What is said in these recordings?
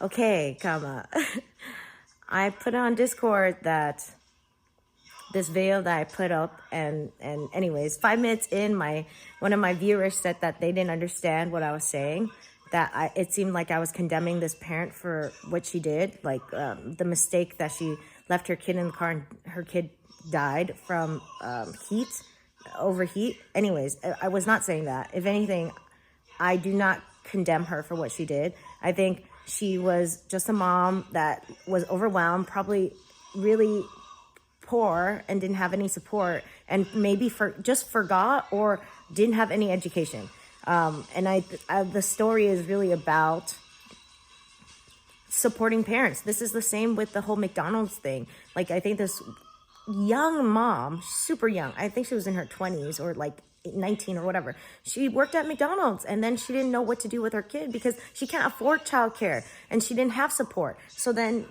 Okay, comma. I put on Discord that this video that I put up, and anyways, 5 minutes in, one of my viewers said that they didn't understand what I was saying. It seemed like I was condemning this parent for what she did, like the mistake that she left her kid in the car and her kid died from overheat. Anyways, I was not saying that. If anything, I do not condemn her for what she did. I think she was just a mom that was overwhelmed, probably really poor and didn't have any support, and maybe just forgot or didn't have any education. The story is really about supporting parents. This is the same with the whole McDonald's thing. Like, I think this young mom, super young, I think she was in her 20s or like 19 or whatever. She worked at McDonald's, and then she didn't know what to do with her kid because she can't afford childcare and she didn't have support. So then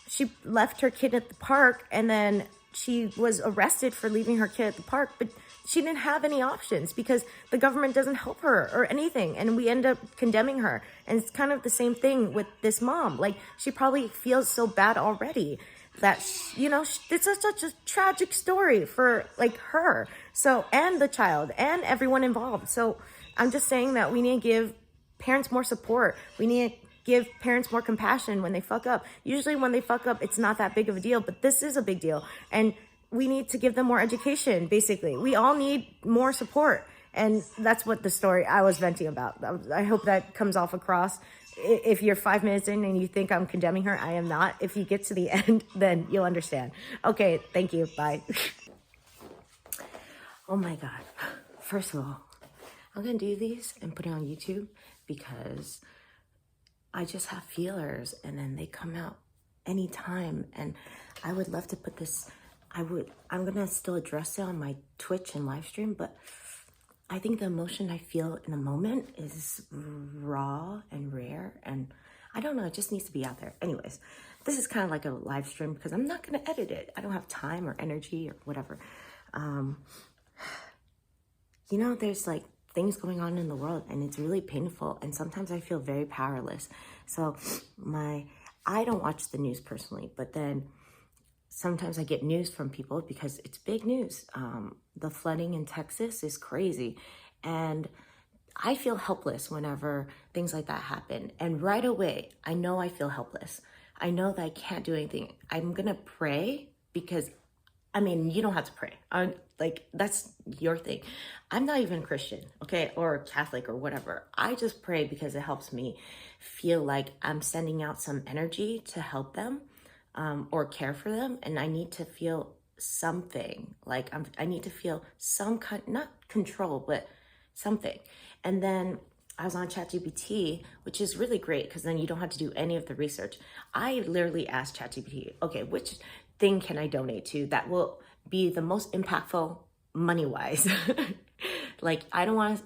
she left her kid at the park, and then she was arrested for leaving her kid at the park, but she didn't have any options because the government doesn't help her or anything. And we end up condemning her. And it's kind of the same thing with this mom. Like, she probably feels so bad already that, it's such a tragic story for like her. So, and the child and everyone involved. So I'm just saying that we need to give parents more support. We need to give parents more compassion when they fuck up. Usually when they fuck up, it's not that big of a deal, but this is a big deal. And we need to give them more education, basically. We all need more support. And that's what the story I was venting about. I hope that comes off across. If you're 5 minutes in and you think I'm condemning her, I am not. If you get to the end, then you'll understand. Okay, thank you. Bye. Oh my God. First of all, I'm going to do these and put it on YouTube because I just have feelers, and then they come out anytime. And I would love to put this, I'm going to still address it on my Twitch and live stream, but I think the emotion I feel in the moment is raw and rare, and I don't know, it just needs to be out there. Anyways, this is kind of like a live stream because I'm not going to edit it. I don't have time or energy or whatever. There's like things going on in the world, and it's really painful, and sometimes I feel very powerless. So I don't watch the news personally, but then sometimes I get news from people because it's big news. The flooding in Texas is crazy, and I feel helpless whenever things like that happen. And right away, I know I feel helpless. I know that I can't do anything. I'm gonna pray because, you don't have to pray. That's your thing. I'm not even Christian, okay, or Catholic or whatever. I just pray because it helps me feel like I'm sending out some energy to help them or care for them. And I need to feel something, like I need to feel some kind, not control, but something. And then I was on ChatGPT, which is really great because then you don't have to do any of the research. I literally asked ChatGPT, okay, which thing can I donate to that will be the most impactful money-wise? Like, I don't want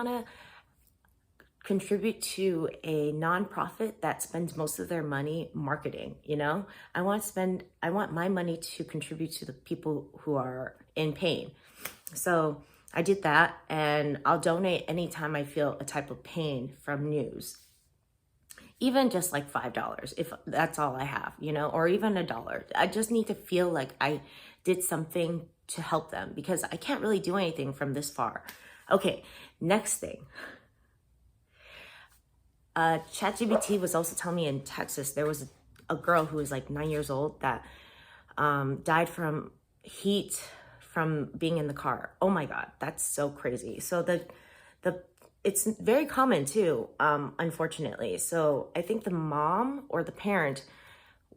to contribute to a nonprofit that spends most of their money marketing, I want my money to contribute to the people who are in pain. So I did that, and I'll donate anytime I feel a type of pain from news. Even just like $5, if that's all I have, or even $1. I just need to feel like I did something to help them because I can't really do anything from this far. Okay, next thing. ChatGPT was also telling me in Texas, there was a girl who was like 9 years old that died from heat from being in the car. Oh my God, that's so crazy. So it's very common too, unfortunately. So I think the mom or the parent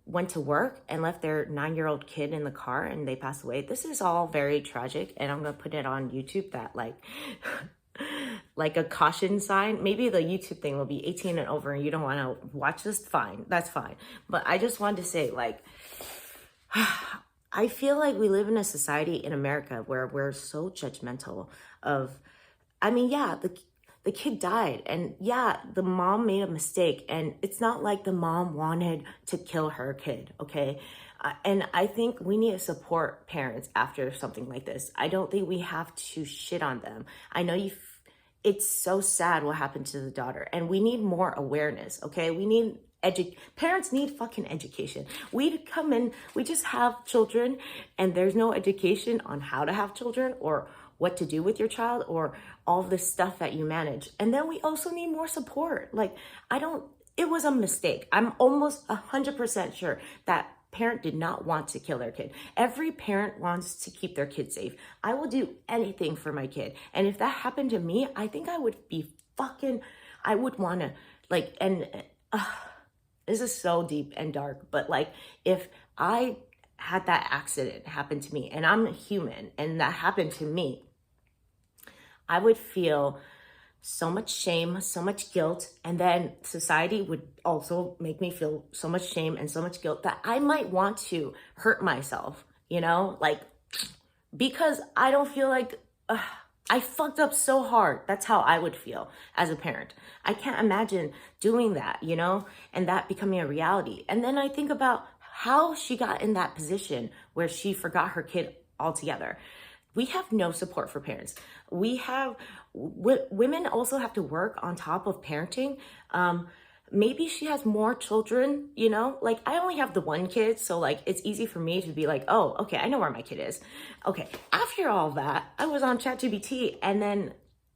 went to work and left their 9-year-old kid in the car and they passed away. This is all very tragic, and I'm gonna put it on YouTube that like a caution sign. Maybe the YouTube thing will be 18 and over and you don't wanna watch this, fine, that's fine. But I just wanted to say, I feel like we live in a society in America where we're so judgmental of, the kid died, and yeah, the mom made a mistake, and it's not like the mom wanted to kill her kid, okay? And I think we need to support parents after something like this. I don't think we have to shit on them. I know it's so sad what happened to the daughter, and we need more awareness. Okay, we need parents need fucking education. We come in, we just have children, and there's no education on how to have children or what to do with your child or all this stuff that you manage. And then we also need more support. Like, it was a mistake. I'm almost 100% sure that parent did not want to kill their kid. Every parent wants to keep their kid safe. I will do anything for my kid. And if that happened to me, I think I would be I would want to, like, and this is so deep and dark, but like, if I had that accident happen to me and I'm human and that happened to me, I would feel so much shame, so much guilt, and then society would also make me feel so much shame and so much guilt that I might want to hurt myself, like, because I don't feel like I fucked up so hard. That's how I would feel as a parent. I can't imagine doing that, and that becoming a reality. And then I think about how she got in that position where she forgot her kid altogether. We have no support for parents. Women also have to work on top of parenting. Maybe she has more children, like I only have the one kid. So like, it's easy for me to be like, oh, okay, I know where my kid is. Okay. After all that, I was on ChatGPT, and then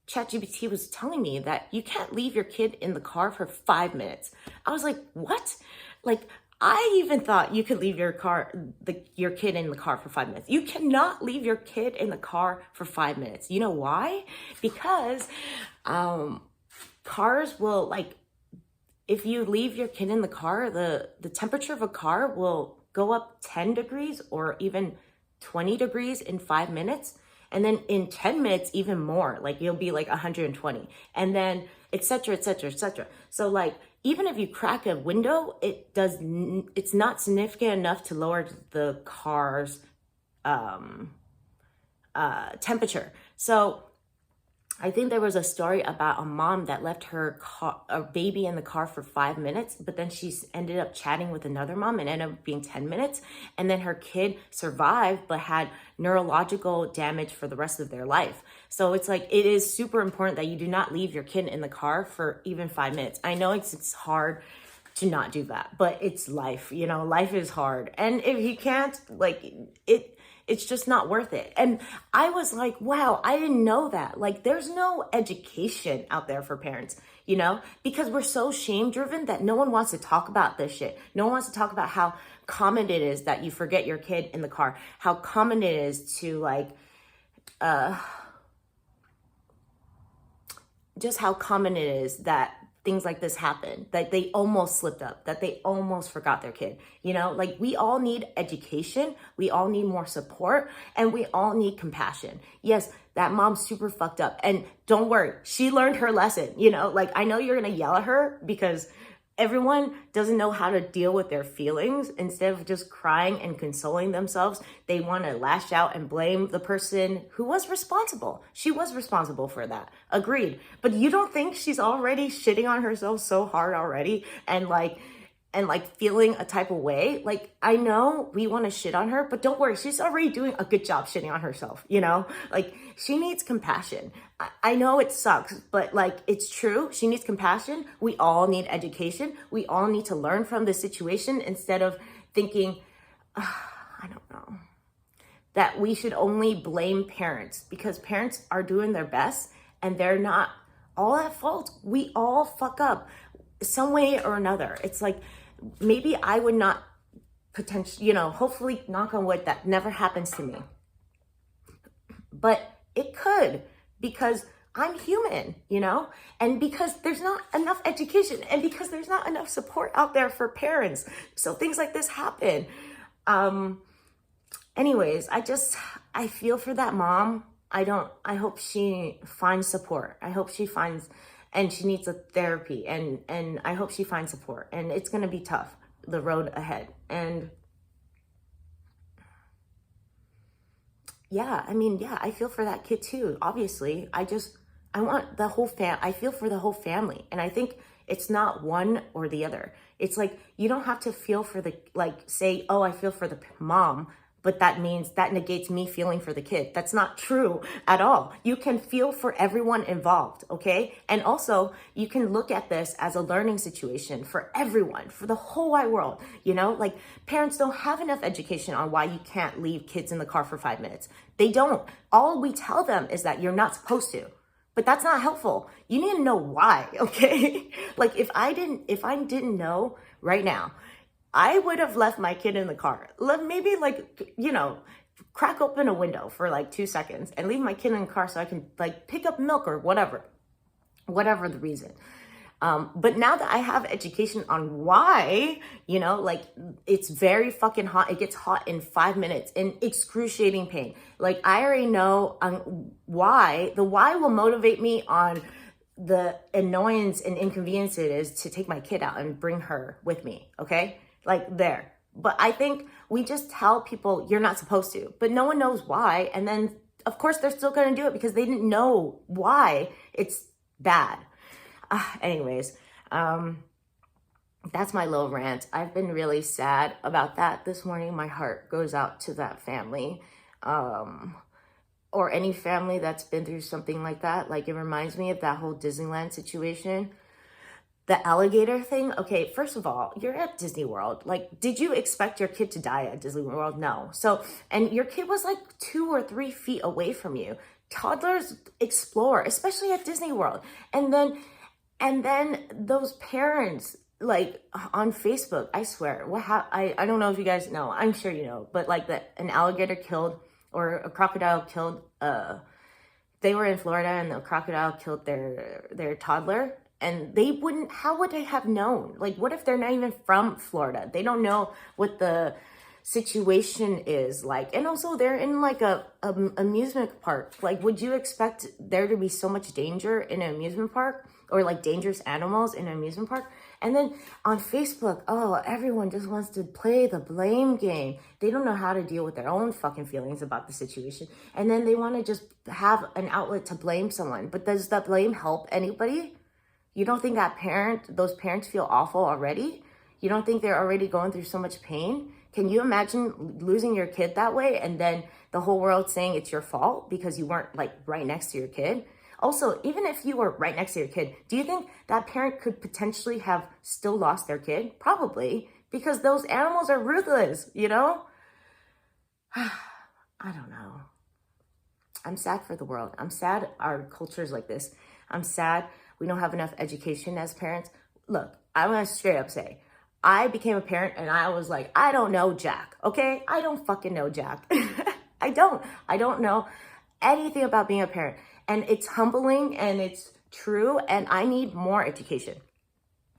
ChatGPT was telling me that you can't leave your kid in the car for 5 minutes. I was like, what? Like, I even thought you could leave your kid in the car for 5 minutes. You cannot leave your kid in the car for 5 minutes. You know why? Because cars will, like, if you leave your kid in the car, the temperature of a car will go up 10 degrees or even 20 degrees in 5 minutes. And then in 10 minutes, even more, like you'll be like 120, and then et cetera, et cetera, et cetera. So like, even if you crack a window, it's not significant enough to lower the car's temperature. So I think there was a story about a mom that left a baby in the car for 5 minutes, but then she ended up chatting with another mom and ended up being 10 minutes. And then her kid survived, but had neurological damage for the rest of their life. So it's like, it is super important that you do not leave your kid in the car for even 5 minutes. I know it's hard to not do that, but it's life, life is hard. And if you can't, like, it's just not worth it. And I was like, wow, I didn't know that. Like, there's no education out there for parents, because we're so shame driven that no one wants to talk about this shit. No one wants to talk about how common it is that you forget your kid in the car, how common it is to like, just how common it is that things like this happen, that they almost slipped up, that they almost forgot their kid. Like, we all need education. We all need more support, and we all need compassion. Yes, that mom's super fucked up, and don't worry, she learned her lesson. Like, I know you're going to yell at her because everyone doesn't know how to deal with their feelings. Instead of just crying and consoling themselves, they want to lash out and blame the person who was responsible. She was responsible for that. Agreed. But you don't think she's already shitting on herself so hard already and feeling a type of way? Like, I know we want to shit on her, but don't worry, she's already doing a good job shitting on herself, Like, she needs compassion. I know it sucks, but like, it's true. She needs compassion. We all need education. We all need to learn from this situation instead of thinking, I don't know, that we should only blame parents, because parents are doing their best and they're not all at fault. We all fuck up some way or another. It's like, maybe I would not potentially, hopefully, knock on wood, that never happens to me. But it could, because I'm human, and because there's not enough education, and because there's not enough support out there for parents. So things like this happen. Anyways, I feel for that mom. I hope she finds support. I hope she finds, and she needs a therapy, and I hope she finds support. And it's going to be tough, the road ahead. And yeah, I feel for that kid too. Obviously, I want the whole I feel for the whole family. And I think it's not one or the other. It's like, you don't have to feel for say, oh, I feel for the mom, but that means that negates me feeling for the kid. That's not true at all. You can feel for everyone involved, okay? And also, you can look at this as a learning situation for everyone, for the whole wide world. You know, like parents don't have enough education on why you can't leave kids in the car for 5 minutes. They don't. All we tell them is that you're not supposed to. But that's not helpful. You need to know why, okay? Like if I didn't know right now, I would have left my kid in the car. Maybe like, you know, crack open a window for like 2 seconds and leave my kid in the car so I can like pick up milk or whatever the reason. But now that I have education on why, you know, like it's very fucking hot. It gets hot in 5 minutes in excruciating pain. Like I already know why. The why will motivate me on the annoyance and inconvenience it is to take my kid out and bring her with me. Okay. Like there. But I think we just tell people you're not supposed to, but no one knows why. And then of course they're still going to do it because they didn't know why it's bad. Anyways, that's my little rant. I've been really sad about that this morning. My heart goes out to that family, or any family that's been through something like that. Like it reminds me of that whole Disneyland situation. The alligator thing. Okay, first of all, you're at Disney World. Like, did you expect your kid to die at Disney World? No. So, and your kid was like 2 or 3 feet away from you. Toddlers explore, especially at Disney World. And then those parents, like on Facebook, I swear, I don't know if you guys know, I'm sure you know, but like an alligator killed or a crocodile killed, they were in Florida and the crocodile killed their toddler. And how would they have known? Like, what if they're not even from Florida? They don't know what the situation is like. And also they're in like a amusement park. Like, would you expect there to be so much danger in an amusement park or like dangerous animals in an amusement park? And then on Facebook, everyone just wants to play the blame game. They don't know how to deal with their own fucking feelings about the situation. And then they want to just have an outlet to blame someone. But does that blame help anybody? You don't think those parents feel awful already? You don't think they're already going through so much pain? Can you imagine losing your kid that way and then the whole world saying it's your fault because you weren't like right next to your kid? Also, even if you were right next to your kid, do you think that parent could potentially have still lost their kid? Probably, because those animals are ruthless, you know? I don't know. I'm sad for the world. I'm sad our culture is like this. I'm sad we don't have enough education as parents. Look, I'm going to straight up say, I became a parent and I was like, I don't know Jack, okay? I don't fucking know Jack. I don't know anything about being a parent. And it's humbling and it's true and I need more education.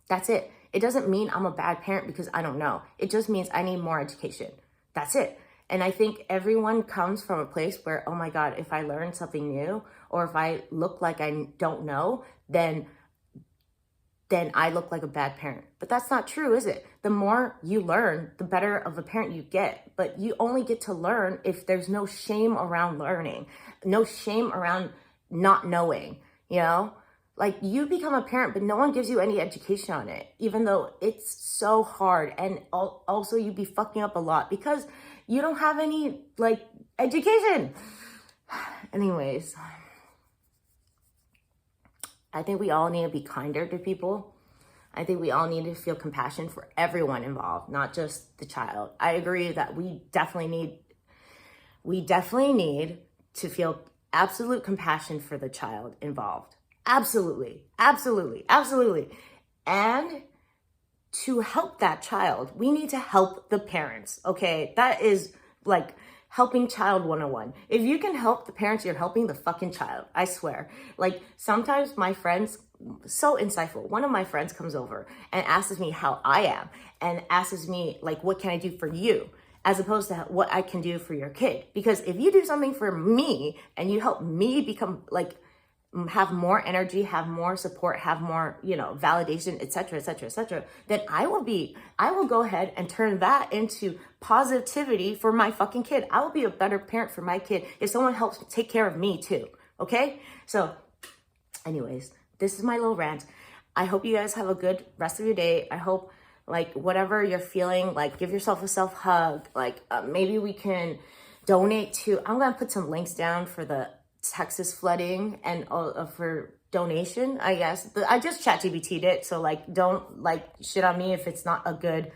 That's it. It doesn't mean I'm a bad parent because I don't know. It just means I need more education. That's it. And I think everyone comes from a place where, oh my God, if I learn something new or if I look like I don't know, then I look like a bad parent. But that's not true, is it? The more you learn, the better of a parent you get. But you only get to learn if there's no shame around learning, no shame around not knowing, you know? Like you become a parent, but no one gives you any education on it, even though it's so hard. And also you be fucking up a lot because you don't have any like education. Anyways, I think we all need to be kinder to people. I think we all need to feel compassion for everyone involved, not just the child. I agree that we definitely need to feel absolute compassion for the child involved. Absolutely. And to help that child, we need to help the parents, okay? That is like helping child 101. If you can help the parents, you're helping the fucking child, I swear. Like sometimes my friends, so insightful. One of my friends comes over and asks me how I am and asks me like, what can I do for you? As opposed to what I can do for your kid. Because if you do something for me and you help me become like, have more energy, have more support, have more, validation, etc., then I will go ahead and turn that into positivity for my fucking kid. I will be a better parent for my kid if someone helps take care of me too. Okay? So anyways, this is my little rant. I hope you guys have a good rest of your day. I hope like whatever you're feeling, like give yourself a self hug. Like maybe we can donate to, I'm going to put some links down for the Texas flooding and for donation, I guess. I just ChatGPT'd it, so like don't like shit on me if it's not a good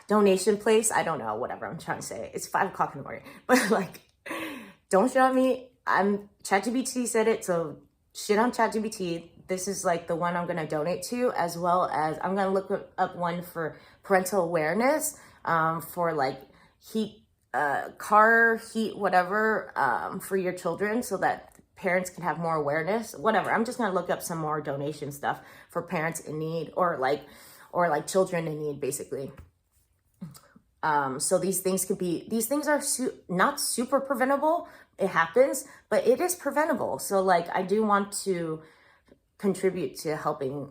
donation place. I don't know, whatever I'm trying to say. It's 5 o'clock in the morning, but like don't shit on me. ChatGPT said it, so shit on ChatGPT. This is like the one I'm going to donate to, as well as I'm going to look up one for parental awareness, for like car heat, whatever, for your children, so that parents can have more awareness, whatever. I'm just going to look up some more donation stuff for parents in need, or like children in need, basically. So these things are not super preventable. It happens, but it is preventable. So like, I do want to contribute to helping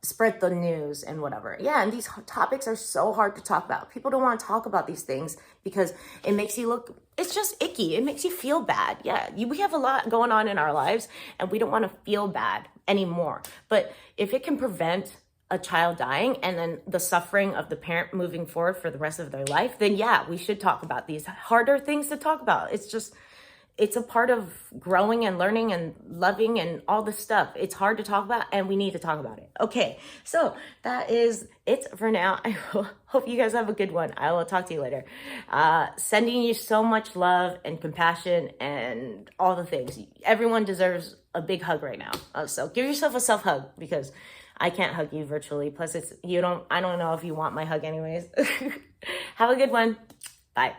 spread the news and whatever. Yeah, and these topics are so hard to talk about. People don't want to talk about these things because it makes you look, it's just icky. It makes you feel bad. Yeah, we have a lot going on in our lives and we don't want to feel bad anymore. But if it can prevent a child dying and then the suffering of the parent moving forward for the rest of their life, then yeah, we should talk about these harder things to talk about. It's a part of growing and learning and loving and all this stuff. It's hard to talk about and we need to talk about it. Okay, so that is it for now. I hope you guys have a good one. I will talk to you later. Sending you so much love and compassion and all the things. Everyone deserves a big hug right now. So give yourself a self hug, because I can't hug you virtually. Plus I don't know if you want my hug anyways. Have a good one. Bye.